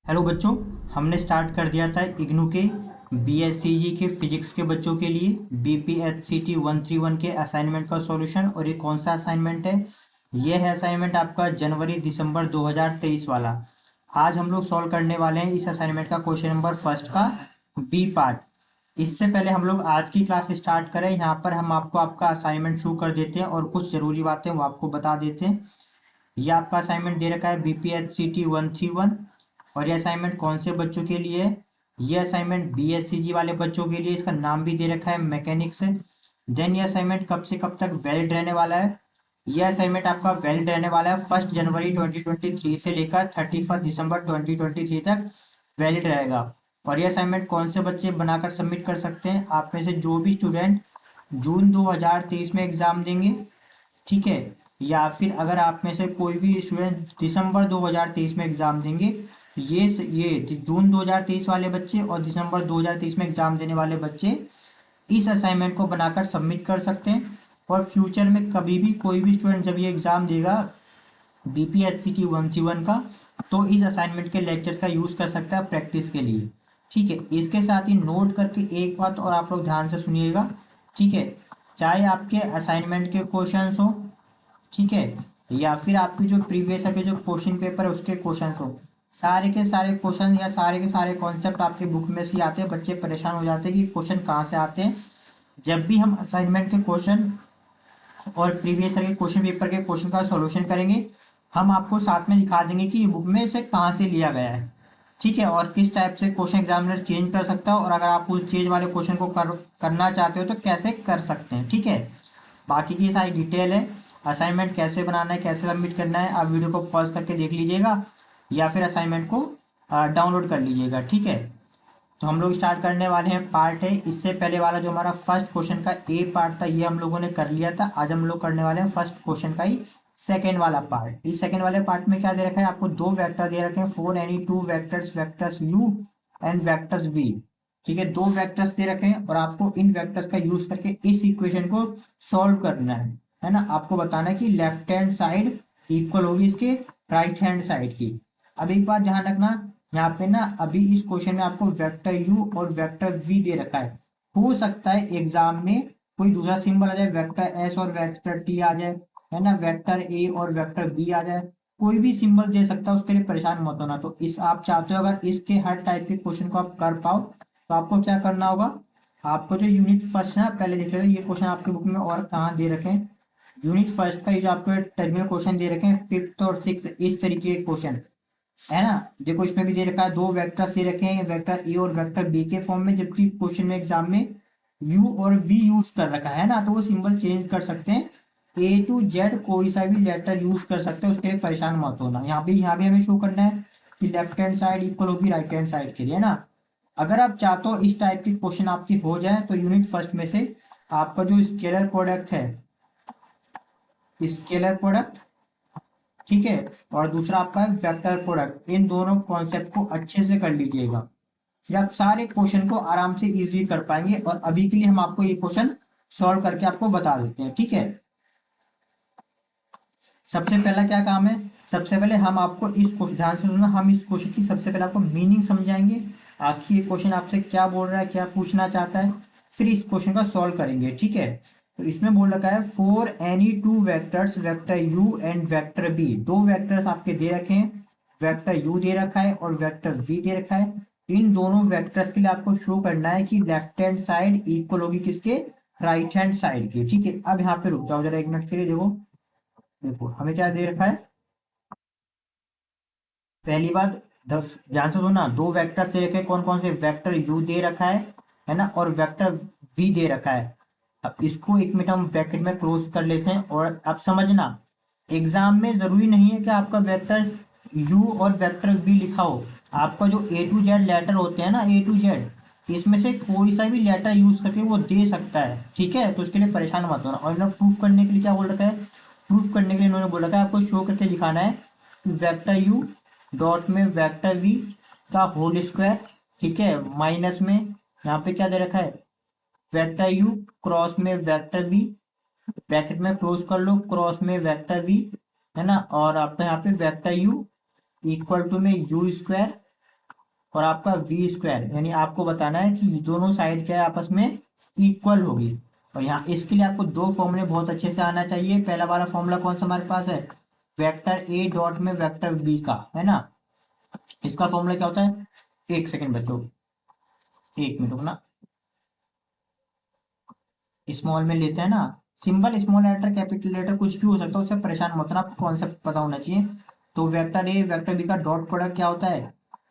Hello बच्चों। हमने start कर दिया था इग्नू के बीएससीजी के फिजिक्स के बच्चों के लिए बीपीएचसीटी 131 के असाइनमेंट का सॉल्यूशन। और ये कौन सा असाइनमेंट है? ये है असाइनमेंट आपका जनवरी दिसंबर 2023 वाला। आज हम लोग सॉल्व करने वाले हैं इस असाइनमेंट का क्वेश्चन नंबर फर्स्ट का बी पार्ट। इससे पहले हम लोग आज की क्लास स्टार्ट करें, यहाँ पर हम आपको आपका असाइनमेंट शुरू कर देते हैं और कुछ जरूरी बातें वो आपको बता देते हैं। ये आपका असाइनमेंट दे रखा है बीपीएचसीटी 131। और ये असाइनमेंट कौन से बच्चों के लिए है? ये असाइनमेंट बीएससीजी वाले बच्चों के लिए, इसका नाम भी दे रखा है मैकेनिक्स है। देन ये असाइनमेंट कब से कब तक वैलिड रहने वाला है? ये असाइनमेंट आपका वैलिड रहने वाला है 1 जनवरी 2023 से लेकर 31 दिसंबर 2023 तक वैलिड रहेगा। और ये असाइनमेंट कौन से बच्चे बनाकर सबमिट कर सकते हैं? आप में से जो भी स्टूडेंट जून 2023 में एग्जाम देंगे, ठीक है, या फिर अगर आप में से कोई भी स्टूडेंट दिसंबर 2023 में एग्जाम देंगे, ये जून 2023 वाले बच्चे और दिसंबर 2023 में एग्जाम देने वाले बच्चे इस असाइनमेंट को बनाकर सबमिट कर सकते हैं। और फ्यूचर में कभी भी कोई भी स्टूडेंट जब ये एग्जाम देगा बीपीएचसीटी 131 का, तो इस असाइनमेंट के लेक्चर्स का यूज कर सकता है प्रैक्टिस के लिए। ठीक है, इसके साथ ही नोट करके एक बात और आप लोग ध्यान से सुनिएगा। ठीक है, चाहे आपके असाइनमेंट के क्वेश्चंस हो, ठीक है, या फिर आपकी जो प्रीवियस के जो क्वेश्चन पेपर है उसके क्वेश्चन हो, सारे के सारे क्वेश्चन या सारे के सारे कॉन्सेप्ट आपके बुक में से आते हैं। बच्चे परेशान हो जाते हैं कि क्वेश्चन कहाँ से आते हैं। जब भी हम असाइनमेंट के क्वेश्चन और प्रीवियस के क्वेश्चन पेपर के क्वेश्चन का सॉल्यूशन करेंगे, हम आपको साथ में दिखा देंगे कि ये बुक में से कहाँ से लिया गया है। ठीक है, और किस टाइप से क्वेश्चन एग्जामिनर चेंज कर सकता है, और अगर आप उस चेंज वाले क्वेश्चन को करना चाहते हो तो कैसे कर सकते हैं। ठीक है, बाकी की सारी डिटेल है। असाइनमेंट कैसे बनाना है, कैसे सबमिट करना है, आप वीडियो को पॉज करके देख लीजिएगा या फिर असाइनमेंट को डाउनलोड कर लीजिएगा। ठीक है, तो हम लोग स्टार्ट करने वाले हैं पार्ट है। इससे पहले वाला जो हमारा फर्स्ट क्वेश्चन का ए पार्ट था ये हम लोगों ने कर लिया था। आज हम लोग करने वाले हैं फर्स्ट क्वेश्चन का ही सेकेंड वाला पार्ट। इस सेकेंड वाले पार्ट में क्या दे रखा है? आपको दो वेक्टर दे रखे हैं, for any two vectors, vectors U and vectors B. ठीक है, दो वेक्टर्स दे रखे हैं और आपको इन वेक्टर्स का यूज करके इस इक्वेशन को सॉल्व करना है ना। आपको बताना है कि लेफ्ट हैंड साइड इक्वल होगी इसके राइट हैंड साइड की। अब एक बात ध्यान रखना, यहाँ पे ना अभी इस क्वेश्चन में आपको वेक्टर यू और वेक्टर वी दे रखा है। हो सकता है एग्जाम में कोई दूसरा सिंबल आ जाए, वेक्टर एस और वेक्टर टी आ जाए, है ना, वेक्टर ए और वेक्टर बी आ जाए, कोई भी सिंबल दे सकता है, उसके लिए परेशान मत होना। तो इस आप चाहते हो अगर इसके हर टाइप के क्वेश्चन को आप कर पाओ तो आपको क्या करना होगा? आपको जो यूनिट फर्स्ट है, पहले देख लेते ये क्वेश्चन आपके बुक में और कहाँ दे रखे हैं। यूनिट फर्स्ट का ये जो आपको टर्मिनल क्वेश्चन दे रखे हैं, फिफ्थ और सिक्स, इस तरीके के क्वेश्चन है ना। देखो इसमें भी दे रखा है, दो वेक्टर्स दे रखे हैं, वेक्टर ए और वेक्टर बी के फॉर्म में, जबकि क्वेश्चन में एग्जाम में यू और वी यूज कर रखा है ना, तो वो सिंबल चेंज कर सकते हैं। ए टू जेड कोई सा भी लेटर यूज कर सकते हैं, उसके लिए परेशान मत होना। यहाँ भी हमें शो करना है कि लेफ्ट हैंड साइड इक्वल होगी राइट हैंड साइड के लिए ना। अगर आप चाहते हो इस टाइप के क्वेश्चन आपकी हो जाए तो यूनिट फर्स्ट में से आपका जो स्केलर प्रोडक्ट है, स्केलर प्रोडक्ट, ठीक है, और दूसरा आपका है वेक्टर प्रोडक्ट, इन दोनों कॉन्सेप्ट को अच्छे से कर लीजिएगा। फिर आप सारे क्वेश्चन को आराम से इजीली कर पाएंगे। और अभी के लिए हम आपको ये क्वेश्चन सॉल्व करके आपको बता देते हैं। ठीक है, सबसे पहला क्या काम है? सबसे पहले हम आपको इस क्वेश्चन, ध्यान से सुनना, हम इस क्वेश्चन की सबसे पहले आपको मीनिंग समझाएंगे, आखिर ये क्वेश्चन आपसे क्या बोल रहा है, क्या पूछना चाहता है, फिर इस क्वेश्चन का सॉल्व करेंगे। ठीक है, तो इसमें बोल रखा है for any two vectors, vector U and vector B, दो वेक्टर्स आपके दे रखे हैं, वेक्टर यू दे रखा है और वेक्टर वी दे रखा है। इन दोनों वेक्टर्स के लिए आपको शो करना है कि लेफ्ट हैंड साइड इक्वल होगी किसके? राइट हैंड साइड के। ठीक है, अब यहाँ पे रुक जाओ जरा एक मिनट के लिए। देखो देखो हमें क्या दे रखा है, पहली बात, ध्यान से सुनना, दो वेक्टर दे रखे हैं, कौन कौन से? वेक्टर यू दे रखा है ना, और वेक्टर वी दे रखा है। अब इसको एक मिनट हम ब्रैकेट में क्लोज कर लेते हैं। और अब समझना, एग्जाम में जरूरी नहीं है कि आपका वेक्टर यू और वेक्टर वी लिखा हो। आपका जो ए टू जेड लेटर होते हैं ना, ए टू जेड, इसमें से कोई सा भी लेटर यूज करके वो दे सकता है। ठीक है, तो उसके लिए परेशान मत होना। और इन्होंने प्रूफ करने के लिए क्या बोल रखा है? प्रूफ करने के लिए इन्होंने बोल रखा है आपको शो करके दिखाना है कि वेक्टर यू डॉट में वेक्टर वी का होल स्क्वायर, ठीक है, माइनस में यहाँ पे क्या दे रखा है? वेक्टर यू क्रॉस में वेक्टर वी, ब्रैकेट में क्लोज कर लो, क्रॉस में वेक्टर वी, है ना, और आपका यहाँ पे वेक्टर यू इक्वल टू में यू स्क्वायर और आपका वी स्क्वायर, यानी आपको बताना है कि दोनों साइड क्या है आपस में इक्वल होगी। और यहाँ इसके लिए आपको दो फॉर्मूले बहुत अच्छे से आना चाहिए। पहला वाला फॉर्मूला कौन सा हमारे पास है, वेक्टर ए डॉट में वेक्टर बी का, है ना। इसका फॉर्मूला क्या होता है, एक सेकंड बच्चों, एक मिनट रुकना, स्मॉल में लेते हैं ना, symbol small letter capital letter कुछ भी हो सकता है, उससे परेशान मत होना, आपको कॉन्सेप्ट पता होना चाहिए। तो वेक्टर ए वेक्टर बी का डॉट प्रोडक्ट क्या होता है,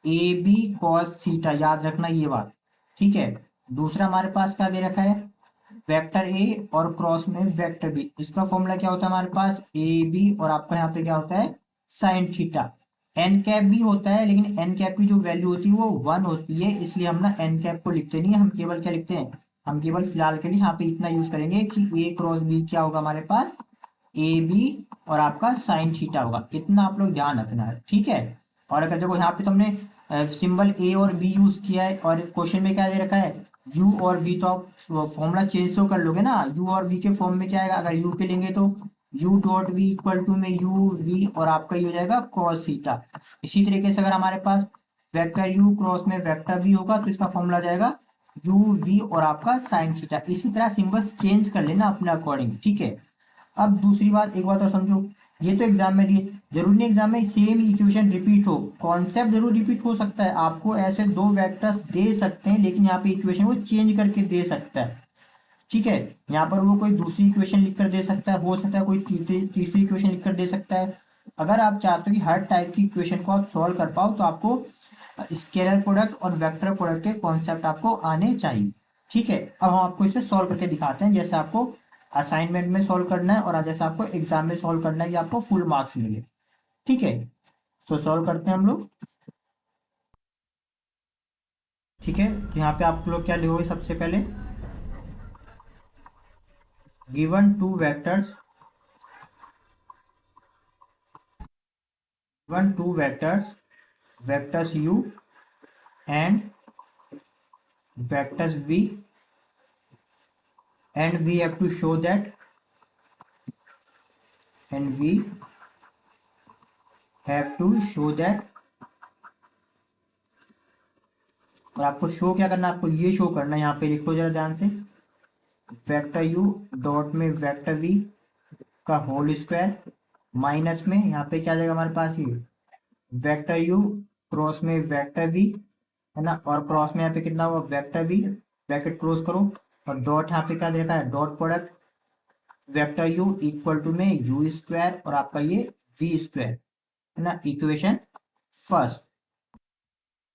ए बी कॉस थीटा, याद रखना ये बात, ठीक है। दूसरा हमारे पास क्या दे रखा है, वेक्टर ए और क्रॉस में वेक्टर बी, इसका फॉर्मूला क्या होता है हमारे पास, ए बी और आपका यहाँ पे क्या होता है साइन थीटा। एन कैप भी होता है, लेकिन एन कैप की जो वैल्यू होती है वो 1 होती है, इसलिए हम ना एन कैप को लिखते नहीं है, हम केवल क्या लिखते हैं, हम केवल फिलहाल के लिए यहाँ पे इतना यूज करेंगे कि ए क्रॉस बी क्या होगा हमारे पास, ए बी और आपका साइन थीटा होगा, इतना आप लोग ध्यान रखना है, ठीक है। और अगर देखो यहाँ पे तुमने सिंबल ए और बी यूज किया है और क्वेश्चन में क्या दे रखा है यू और वी, तो आप फॉर्मूला चेंज तो कर लोगे ना, यू और वी के फॉर्म में क्या आएगा, अगर यू के लेंगे तो U dot V equal to में यू वी और आपका ये हो जाएगा कॉस थीटा। इसी तरीके से अगर हमारे पास वेक्टर यू क्रॉस में वेक्टर वी होगा तो इसका फॉर्मूला जाएगा यू वी और आपका साइन थीटा। इसी तरह सिंबल्स चेंज कर लेना अपने अकॉर्डिंग, ठीक है। अब दूसरी बात, एक बात और समझो, ये तो एग्जाम में दिए, जरूरी नहीं एग्जाम में सेम इक्वेशन रिपीट हो, कॉन्सेप्ट जरूर रिपीट हो सकता है, आपको ऐसे दो वेक्टर्स दे सकते हैं लेकिन यहाँ पे इक्वेशन वो चेंज करके दे सकता है, ठीक है। यहाँ पर वो कोई दूसरी इक्वेशन लिख कर दे सकता है, हो सकता है कोई तीसरी इक्वेशन लिख कर दे सकता है। अगर आप चाहते हो कि हर टाइप की इक्वेशन को आप सॉल्व कर पाओ तो आपको स्केलर प्रोडक्ट और वेक्टर प्रोडक्ट के कॉन्सेप्ट आपको आने चाहिए, ठीक है। अब हम आपको इसे सॉल्व करके दिखाते हैं, जैसे आपको असाइनमेंट में सॉल्व करना है और जैसे आपको एग्जाम में सॉल्व करना है कि आपको फुल मार्क्स मिले, ठीक है। तो सॉल्व करते हैं हम लोग, ठीक है। तो यहाँ पे आप लोग क्या लिखोगे, सबसे पहले given two vectors, given two vectors, vectors u and vectors v, and we have to show that, and we have to show that, और आपको शो क्या करना है, आपको ये शो करना है, यहाँ पे लिखो जरा ध्यान से, वेक्टर u डॉट में वेक्टर v का होल स्क्वायर माइनस में यहाँ पे क्या जाएगा हमारे पास, ये वेक्टर u क्रॉस में वेक्टर v, है ना, और क्रॉस में यहाँ पे कितना हुआ वेक्टर v, ब्रैकेट क्लोज करो, और डॉट यहाँ पे क्या दे रखा है dot product vector u equal to में यू स्क्वायर और आपका ये वी स्क्वायर, है ना, इक्वेशन फर्स्ट।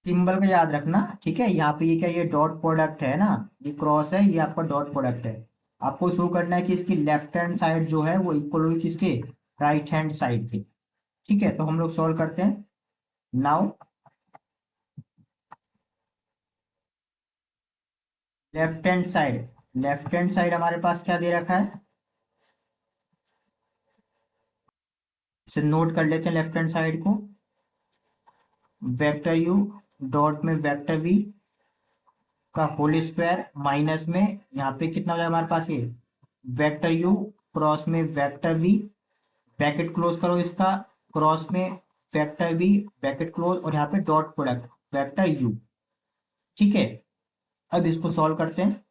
सिंबल का याद रखना, ठीक है। यहाँ पे ये क्या, ये डॉट प्रोडक्ट है ना, ये क्रॉस है, ये आपका डॉट प्रोडक्ट है। आपको शो करना है कि इसकी लेफ्ट हैंड साइड जो है वो इक्वल होगी किसके, राइट हैंड साइड के, ठीक है। तो हम लोग सॉल्व करते हैं now. Left hand side, left hand side हमारे पास क्या दे रखा है, इसे नोट कर लेते हैं लेफ्ट हैंड साइड को, वेक्टर यू डॉट में वेक्टर वी का होल स्क्वायर माइनस में यहाँ पे कितना हो जाएगा हमारे पास, ये वेक्टर यू क्रॉस में वेक्टर वी, ब्रैकेट क्लोज करो इसका, क्रॉस में वेक्टर वी ब्रैकेट क्लोज, और यहाँ पे डॉट प्रोडक्ट वेक्टर यू, ठीक है। अब इसको सॉल्व करते हैं।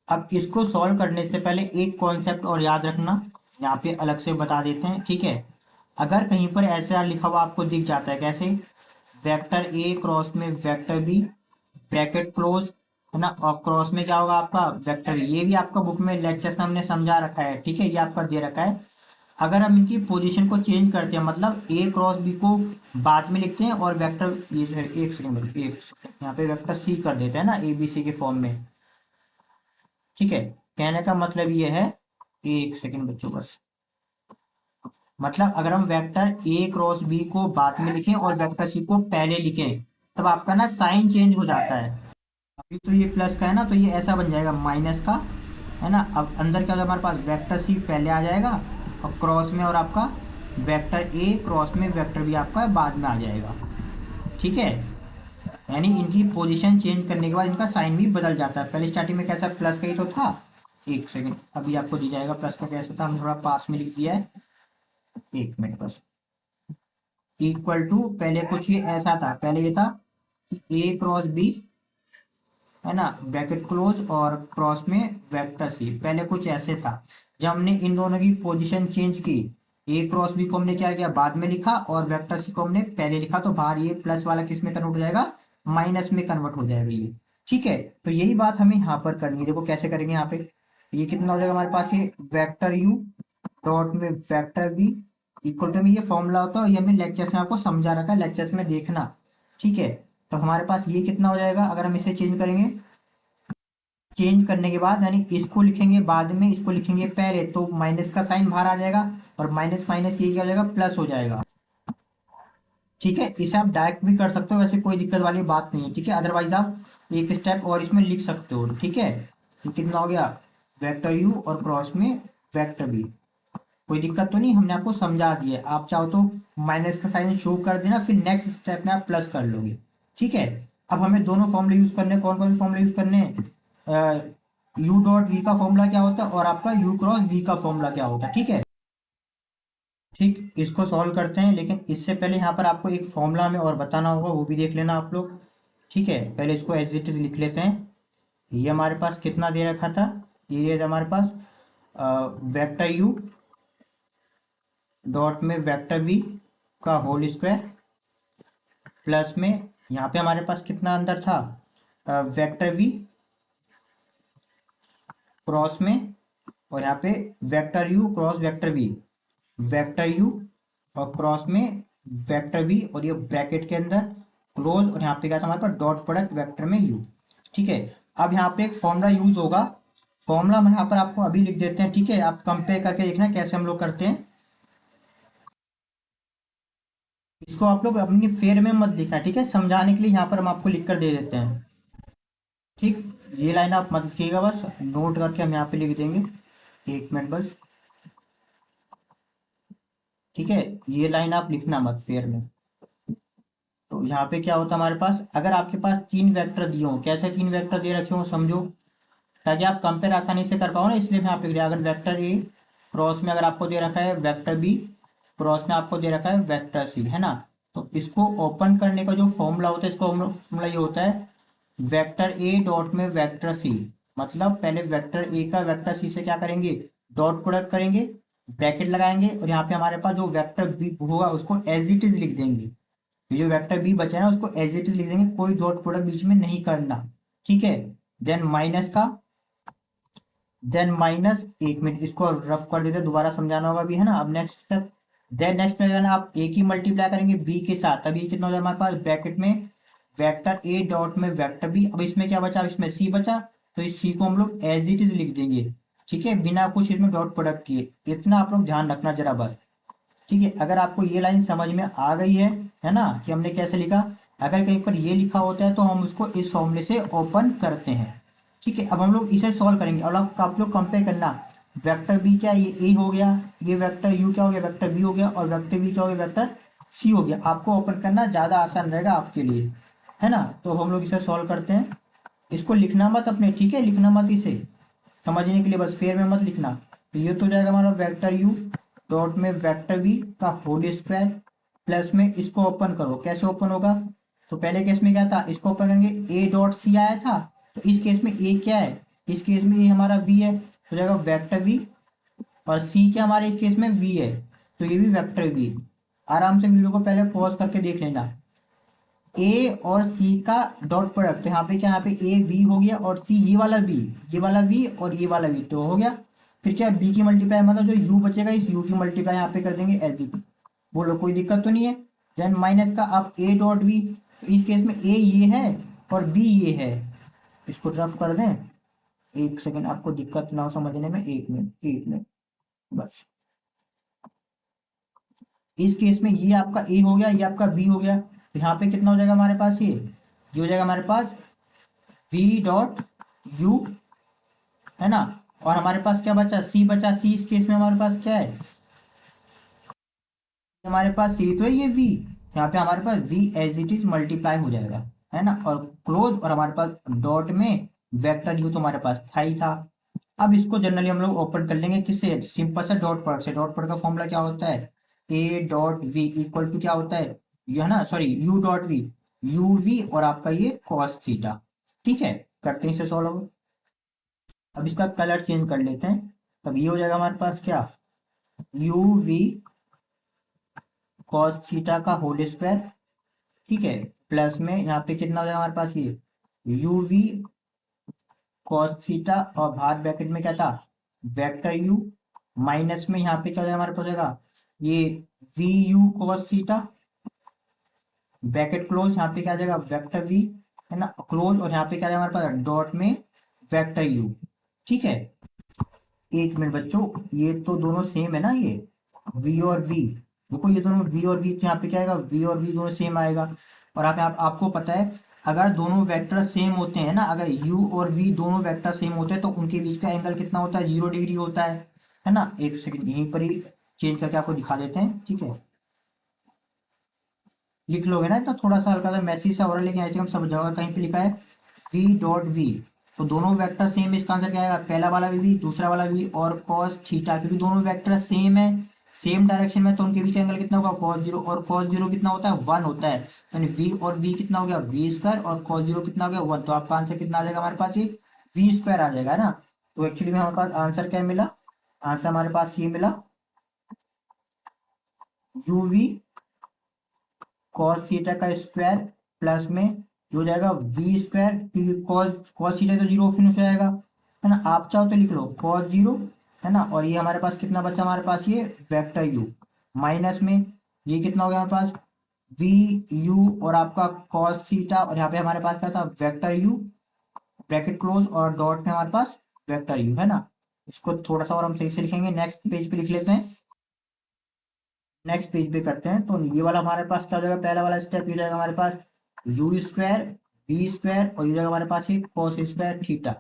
अब इसको सॉल्व करने से पहले एक कॉन्सेप्ट और याद रखना, यहाँ पे अलग से बता देते हैं, ठीक है। अगर कहीं पर ऐसा लिखा हुआ आपको दिख जाता है, कैसे, वेक्टर ए क्रॉस में वेक्टर बी ब्रैकेट क्लोज, है ना, और क्रॉस में क्या होगा आपका वेक्टर, ये भी आपका बुक में लेक्चर्स में हमने समझा रखा है, ठीक है, ये आपका दे रखा है। अगर हम इनकी पोजीशन को चेंज करते हैं, मतलब ए क्रॉस बी को बाद में लिखते हैं और वेक्टर, ये जो है एक सेकंड, यहाँ पे वेक्टर सी कर देते हैं ना ए बी सी के फॉर्म में, ठीक है। कहने का मतलब ये है, एक सेकंड बच्चों बस, मतलब अगर हम वेक्टर ए क्रॉस बी को बाद में लिखें और वेक्टर सी को पहले लिखें तब आपका ना साइन चेंज हो जाता है। अभी तो ये प्लस का है ना, तो ये ऐसा बन जाएगा माइनस का, है ना। अब अंदर क्या होगा हमारे पास, वेक्टर सी पहले आ जाएगा और क्रॉस में, और आपका वेक्टर ए क्रॉस में वेक्टर भी आपका बाद में आ जाएगा, ठीक है। यानी इनकी पोजीशन चेंज करने के बाद इनका साइन भी बदल जाता है। पहले स्टार्टिंग में कैसा प्लस का ही तो था, एक सेकंड अभी आपको दी जाएगा प्लस का कैसा था, हम थोड़ा पास में लिख दिया है, एक मिनट बस। इक्वल टू, पहले कुछ ये ऐसा था, पहले ये था ए क्रॉस बी, है ना, ब्रैकेट क्लोज और क्रॉस में वेक्टर सी, पहले कुछ ऐसे था। जब हमने इन दोनों की पोजीशन चेंज की, ए क्रॉस बी को हमने क्या किया, बाद में लिखा, और वेक्टर सी को हमने पहले लिखा, तो बाहर ये प्लस वाला किस में कन्वर्ट हो जाएगा, माइनस में कन्वर्ट हो जाएगा ये। ठीक है, तो यही बात हमें यहाँ पर करनी है। देखो कैसे करेंगे यहाँ पे, ये कितना हो जाएगा हमारे पास, ये वेक्टर यू डॉट में वेक्टर बी इक्वल टू में, ये फॉर्मूला होता है, ये हमने लेक्चर्स में आपको समझा रखा है, लेक्चर्स में देखना। ठीक है, तो हमारे पास ये कितना हो जाएगा, अगर हम इसे चेंज करेंगे, चेंज करने के बाद यानी इसको लिखेंगे बाद में, इसको लिखेंगे पहले, तो माइनस का साइन बाहर आ जाएगा, और माइनस माइनस ये क्या हो जाएगा, प्लस हो जाएगा। ठीक है, इसे आप डायरेक्ट भी कर सकते हो, वैसे कोई दिक्कत वाली बात नहीं है। ठीक है, अदरवाइज आप एक स्टेप और इसमें लिख सकते हो। ठीक है, तो कितना हो गया, वेक्टर यू और क्रॉस में वेक्टर बी, कोई दिक्कत तो नहीं, हमने आपको समझा दिया है। आप चाहो तो माइनस का साइन शो कर देना, फिर नेक्स्ट स्टेप में आप प्लस कर लोगे। ठीक है, अब हमें दोनों फॉर्मूले यूज करने हैं। कौन कौन से फॉर्मूले यूज करने हैं, यू डॉट वी का फॉर्मूला क्या होता है, और आपका यू क्रॉस वी का फॉर्मूला क्या होता है। ठीक है, ठीक, इसको सॉल्व करते हैं, लेकिन इससे पहले यहाँ पर आपको एक फॉर्मूला हमें और बताना होगा, वो भी देख लेना आप लोग। ठीक है, पहले इसको एज इट इज लिख लेते हैं। ये हमारे पास कितना दे रखा था, ये हमारे पास वेक्टर यू डॉट में वेक्टर वी का होल स्क्वायर, प्लस में यहाँ पे हमारे पास कितना अंदर था, वेक्टर वी क्रॉस में, और यहाँ पे vector U cross vector V, vector U और क्रॉस में वेक्टर बी, और ये ब्रैकेट के अंदर क्लोज, और यहाँ पे क्या था हमारे पास, डॉट प्रोडक्ट वेक्टर में यू। ठीक है, अब यहाँ पे एक फॉर्मूला यूज होगा, फॉर्मूला हम यहाँ पर आपको अभी लिख देते हैं। ठीक है, आप कंपेयर करके देखना कैसे हम लोग करते हैं। इसको आप लोग अपनी फेर में मत लिखना, ठीक है, समझाने के लिए यहाँ पर हम आपको लिख कर दे देते हैं। ठीक, ये लाइन आप मत लिखिएगा, बस नोट करके हम यहाँ पे लिख देंगे, एक मिनट बस। ठीक है, ये लाइन आप लिखना मत फेयर में। तो यहाँ पे क्या होता है हमारे पास, अगर आपके पास तीन वेक्टर दिए हों, कैसे तीन वेक्टर दे रखे हो समझो, ताकि आप कंपेयर आसानी से कर पाओ ना, इसलिए मैं यहाँ पे लिख दिया। अगर वेक्टर ए क्रॉस में अगर आपको दे रखा है वेक्टर बी, क्रॉस में आपको दे रखा है वेक्टर सी, है ना, तो इसको ओपन करने का जो फॉर्मूला होता है, इसको फॉर्मूला ये होता है, वेक्टर ए डॉट में वेक्टर सी, मतलब पहले वेक्टर ए का वेक्टर सी से क्या करेंगे, डॉट प्रोडक्ट करेंगे, ब्रैकेट लगाएंगे, और यहाँ पे हमारे पास जो वेक्टर बी होगा उसको एज इट इज लिख देंगे। ये जो वेक्टर बी बचा है ना, उसको एज इट इज लिख देंगे, कोई डॉट प्रोडक्ट बीच में नहीं करना। ठीक है, देन माइनस का, देन माइनस, एक मिनट इसको रफ कर देते, दोबारा समझाना होगा भी, है ना। अब नेक्स्ट स्टेप, देन नेक्स्ट में जाना, आप ए की मल्टीप्लाई करेंगे बी के साथ, तभी कितना हो जाए हमारे पास, ब्रैकेट में वेक्टर ए डॉट में वेक्टर बी। अब इसमें क्या बचा, अब इसमें सी बचा, तो इस सी को हम लोग एज इट इज लिख देंगे। ठीक है, बिना कुछ इसमें डॉट प्रोडक्ट किए, इतना आप लोग ध्यान रखना जरा बस। ठीक है, अगर आपको ये लाइन समझ में आ गई है ना, कि हमने कैसे लिखा, अगर कहीं पर ये लिखा होता है तो हम उसको इस फॉर्मूले से ओपन करते हैं। ठीक है, अब हम लोग इसे सॉल्व करेंगे, और आप लोग कंपेयर करना, वेक्टर बी क्या, ये ए हो गया, ये वेक्टर यू क्या हो गया, वेक्टर बी हो गया, और वेक्टर बी क्या हो गया, वेक्टर सी हो गया। आपको ओपन करना ज़्यादा आसान रहेगा आपके लिए, है ना। तो हम लोग इसे सॉल्व करते हैं, इसको लिखना मत अपने, ठीक है, लिखना मत इसे, समझने के लिए बस, फेयर में मत लिखना। तो ये तो हो जाएगा हमारा वेक्टर यू डॉट में वेक्टर बी का होल स्क्वायर, प्लस में इसको ओपन करो, कैसे ओपन होगा, तो पहले केस में क्या था, इसको ओपन करेंगे, ए डॉट सी आया था, तो इस केस में ए क्या है, इस केस में ए हमारा वी है, तो जाएगा वेक्टर वी, और सी क्या हमारे इस केस में वी है, तो ये भी वेक्टर वी। आराम से वीडियो को पहले पॉज करके देख लेना, ए और सी का डॉट प्रोडक्ट, तो यहाँ पे क्या, यहाँ पे ए वी हो गया, और सी ये वाला बी, ये वाला वी और ये वाला वी, तो हो गया। फिर क्या, बी की मल्टीप्लाई, मतलब जो यू बचेगा इस यू की मल्टीप्लाई यहाँ पे कर देंगे एज इट। बोलो कोई दिक्कत तो नहीं है। देन माइनस का, अब ए डॉट बी, तो इस केस में ए ये है और बी ये है, इसको रफ कर दें, एक सेकेंड, आपको दिक्कत ना हो समझने में, एक मिनट एक मिनट बस। इस केस में ये आपका ए हो गया, ये आपका बी हो गया, तो यहाँ पे कितना हो जाएगा हमारे पास, ये हो जाएगा हमारे पास वी डॉट यू, है ना। और हमारे पास क्या बचा, सी बचा, सी इस केस में हमारे पास क्या है, हमारे पास सी तो है, ये वी, यहाँ पे हमारे पास we as it is multiply हो जाएगा, है ना, और क्लोज, और हमारे पास डॉट में वेक्टर यू तो हमारे पास था ही था। अब इसको जनरली हम लोग ओपन कर लेंगे किससे, सिंपल सा डॉट प्रोडक्ट से। डॉट प्रोडक्ट का फॉर्मूला क्या होता है, A dot V equal to क्या होता है, ये है ना, sorry U dot V, U V और आपका ये कॉस थीटा। ठीक है, करते हैं इसे सॉल्व। अब इसका कलर चेंज कर लेते हैं, तब ये हो जाएगा हमारे पास क्या, यू वी कॉस थीटा का होल स्क्वायर। ठीक है, प्लस में यहाँ पे कितना हो जाएगा हमारे पास, ये यू वी कॉस थीटा और बाहर ब्रैकेट में क्या था, वेक्टर यू, माइनस में यहाँ पे क्या हो जाएगा हमारे पास, होगा ये V U cos theta, bracket close, यहाँ पे क्या आ जाएगा वेक्टर वी, है ना, क्लोज, और यहाँ पे क्या आ जाएगा हमारे पास डॉट में वेक्टर यू। ठीक है, एक मिनट बच्चों, ये तो दोनों सेम है ना, ये v और v, देखो ये दोनों v और v, तो यहाँ पे क्या आएगा, v और v दोनों सेम आएगा। और आपको पता है, अगर दोनों वेक्टर सेम होते हैं ना, अगर u और v दोनों वेक्टर सेम होते हैं तो उनके बीच का एंगल कितना होता है, 0 डिग्री होता है ना। एक सेकंड यहीं पर ही चेंज करके आपको दिखा देते हैं। ठीक है, लिख लोगे ना, इतना थोड़ा सा हल्का सा मैसेज सा हो रहा है, लेकिन आई थिंक हम सब जगह कहीं पे लिखा है v डॉट वी, तो दोनों वेक्टर सेम है, इसका आंसर क्या आएगा, पहला वाला भी v, दूसरा वाला भी, और cos थीटा, क्योंकि दोनों वेक्टर सेम है, सेम डायरेक्शन में, तो उनके बीच का एंगल कितना होगा, cos जीरो, और cos जीरो कितना होता है, 1 होता है, यानी v और v कितना हो गया, v स्क्वायर, और cos जीरो कितना हो गया, 1, तो आपका आंसर कितना आ जाएगा हमारे पास, ये v स्क्वायर आ जाएगा ना। तो एक्चुअली में हमारे पास आंसर क्या मिला, आंसर हमारे पास ये मिला, यू वी कॉस थीटा का स्क्वायर, प्लस में ये हो जाएगा वी स्क्वायर, क्योंकि कॉस कॉस थीटा तो जीरो फिनिश हो जाएगा, है ना, आप चाहो तो लिख लो कॉस जीरो, है ना, और ये हमारे पास कितना बचा, हमारे पास ये वेक्टर यू, माइनस में ये कितना हो गया हमारे पास, वी यू और आपका कॉस थीटा, और यहाँ पे हमारे पास क्या था, वेक्टर यू, ब्रैकेट क्लोज, और डॉट में हमारे पास वेक्टर यू, है ना। इसको थोड़ा सा और हम सही से लिखेंगे, नेक्स्ट पेज पे लिख लेते हैं, नेक्स्ट पेज पे करते हैं। तो ये वाला हमारे पास क्या हो जाएगा, पहला वाला स्टेप ये हो जाएगा हमारे पास यू स्क्वायर वी स्क्वायर, और ये हो जाएगा हमारे पास ये कॉस स्क्वायर थीटा।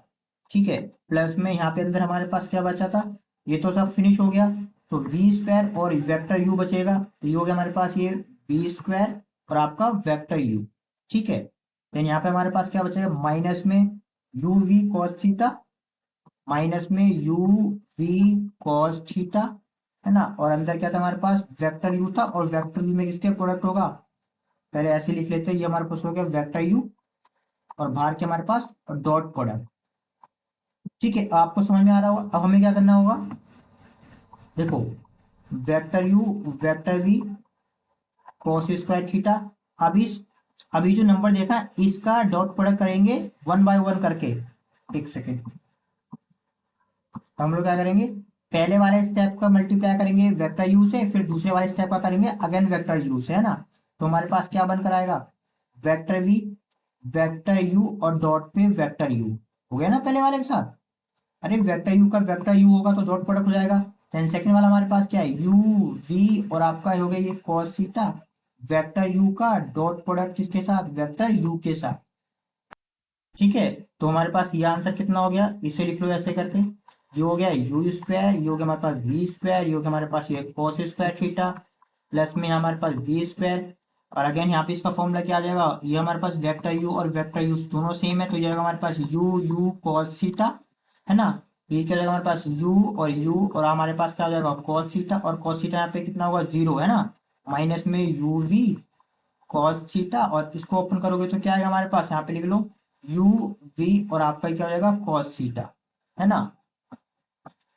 ठीक है, प्लस में यहाँ पे अंदर हमारे पास क्या बचा था, ये तो सब फिनिश हो गया, तो वी स्क्वायर और वेक्टर यू बचेगा, तो ये हो गया हमारे पास ये वी स्क्वायर और आपका वेक्टर यू। ठीक है, देन यहाँ पे हमारे पास क्या बचेगा, माइनस में U V cos theta, minus में यू वी कॉस थीटा, है ना, और अंदर क्या था हमारे पास, वेक्टर यू था, और वेक्टर यू में किसके प्रोडक्ट होगा, पहले ऐसे लिख लेते हैं, ये हमारे पास हो गया वेक्टर यू, और बाहर के हमारे पास डॉट प्रोडक्ट। ठीक है, आपको समझ में आ रहा होगा। अब हमें क्या करना होगा, देखो vector U vector V cos square theta, अभी जो नंबर देखा इसका डॉट प्रोडक्ट करेंगे 1 बाय 1 करके। एक सेकेंड, हम लोग क्या करेंगे, पहले वाले स्टेप का मल्टीप्लाई करेंगे वेक्टर यू से, फिर दूसरे वाले स्टेप का करेंगे अगेन वेक्टर यू से, है ना। तो हमारे पास क्या बनकर आएगा, वेक्टर वी वेक्टर यू और डॉट पे वेक्टर यू, हो गया ना पहले वाले के साथ। अरे वेक्टर यू का वेक्टर यू होगा तो डॉट प्रोडक्ट हो जाएगा। देन सेकंड वाला हमारे पास क्या है, यू वी और आपका हो गया ये कॉस थीटा, वेक्टर यू का डॉट प्रोडक्ट किसके साथ, वेक्टर यू के साथ। ठीक है, तो हमारे पास ये आंसर कितना हो गया, इसे लिख लो ऐसे करके, ये हो गया यू स्क्वायर, ये हो गया हमारे पास वी स्क्वायर, ये हो गया हमारे पास ये कॉस स्क्वायर थीटा, प्लस में हमारे पास वी स्क्वायर, और अगेन यहाँ पे इसका फॉर्मूला क्या आ जाएगा, ये हमारे पास वेक्टर यू और वेक्टर यू दोनों सेम है, तो ये आएगा हमारे पास यू यू कॉस थीटा, है ना, ये क्या जाएगा हमारे पास यू और हमारे पास क्या आ जाएगा कॉस थीटा, और कॉस थीटा यहाँ पे कितना होगा, 0, है ना, माइनस में यू वी कॉस थीटा, और इसको ओपन करोगे तो क्या आएगा हमारे पास, यहाँ पे लिख लो यू वी और आपका क्या हो जाएगा कॉस थीटा, है ना।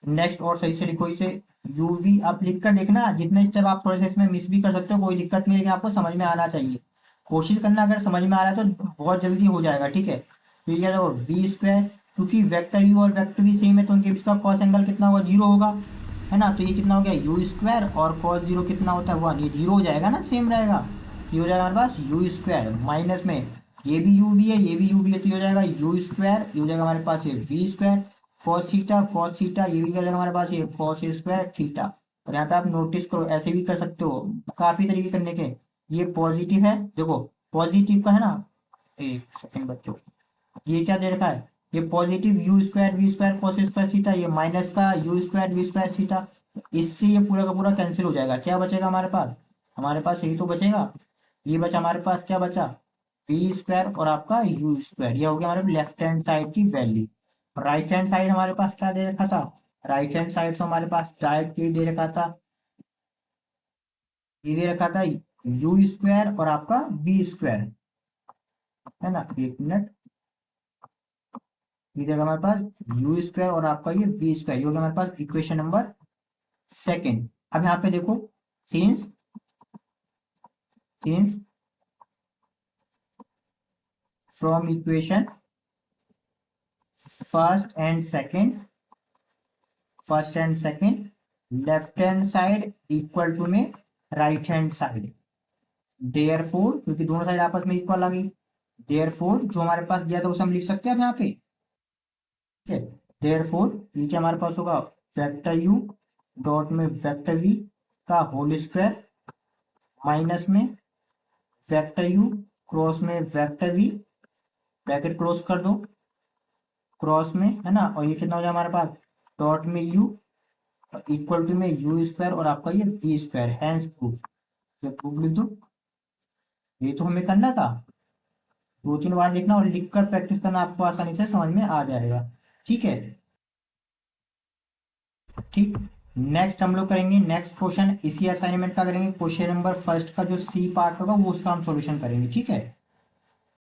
नेक्स्ट और सही से लिखो इसे, यू वी आप लिख कर देखना, जितने स्टेप आप थोड़े से इसमें मिस भी कर सकते हो, कोई दिक्कत नहीं, लेकिन आपको समझ में आना चाहिए, कोशिश करना, अगर समझ में आ रहा है तो बहुत जल्दी हो जाएगा। ठीक है, तो ये क्या देखो वी स्क्वायर, क्योंकि वेक्टर यू और वेक्टर वी सेम है तो उनके बीच का कॉस एंगल कितना होगा, 0 होगा, है ना, तो ये कितना हो गया यू स्क्वायर, और कॉस 0 कितना होता है 1, ये 0 हो जाएगा ना, सेम रहेगा, ये हो जाएगा हमारे पास यू स्क्वायर, माइनस में ये भी यू वी है, ये भी यू वी है, तो ये हो जाएगा यू स्क्वायर, ये हो जाएगा हमारे पास ये वी स्क्वायर, कॉस थीटा ये भी हो जाएगा हमारे पास ये कॉस स्क्वायर थीटा। और यहाँ पे आप नोटिस करो, ऐसे भी कर सकते हो, काफी तरीके करने के, ये पॉजिटिव है, देखो पॉजिटिव का है ना, एक सेकंड बच्चों, ये क्या दे रखा है, ये positive U square V square cos square theta, ये माइनस का U square V square theta, इससे ये पूरा का पूरा कैंसिल हो जाएगा, क्या बचेगा हमारे पास यही तो बचेगा, ये बचा हमारे पास, क्या बचा, वी स्क्वायर और आपका यू स्क्वायर, ये हो गया हमारे लेफ्ट हैंड साइड की वैल्यू। राइट हैंड साइड हमारे पास क्या दे रखा था, राइट हैंड साइड तो हमारे पास डायरेक्टली दे रखा था ये दे रखा था यू स्क्वायर और आपका वी स्क्वायर, है ना। एक मिनट, ये देगा हमारे पास यू स्क्वायर और आपका ये वी स्क्वायर, ये हो गया हमारे पास इक्वेशन नंबर सेकेंड। अब यहाँ पे देखो, since since from equation first and second left hand side equal to में राइट हैंड साइड, देयरफॉर, क्योंकि दोनों साइड आपस में इक्वल आ गई, देयरफॉर जो हमारे पास दिया था उसे हम लिख सकते हैं अब यहाँ पे, ठीक है। देयरफॉर ये क्या हमारे पास होगा, वेक्टर यू डॉट में वेक्टर वी का होल स्क्वायर माइनस में वेक्टर यू क्रॉस में वेक्टर वी, ब्रैकेट क्लोज कर दो, क्रॉस में, है ना। और ये कितना हो जाए हमारे पास, डॉट में यू इक्वल टू में यू स्क्वायर और आपका ये वी स्क्वायर, हैंस प्रूफ। तो प्रूफ लिख दो, ये तो हमें करना था, 2-3 बार लिखना और लिखकर प्रैक्टिस करना, आपको आसानी से समझ में आ जाएगा, ठीक है। ठीक, नेक्स्ट हम लोग करेंगे नेक्स्ट क्वेश्चन, इसी असाइनमेंट का करेंगे, क्वेश्चन नंबर फर्स्ट का जो सी पार्ट होगा वो उसका हम सॉल्यूशन करेंगे, ठीक है।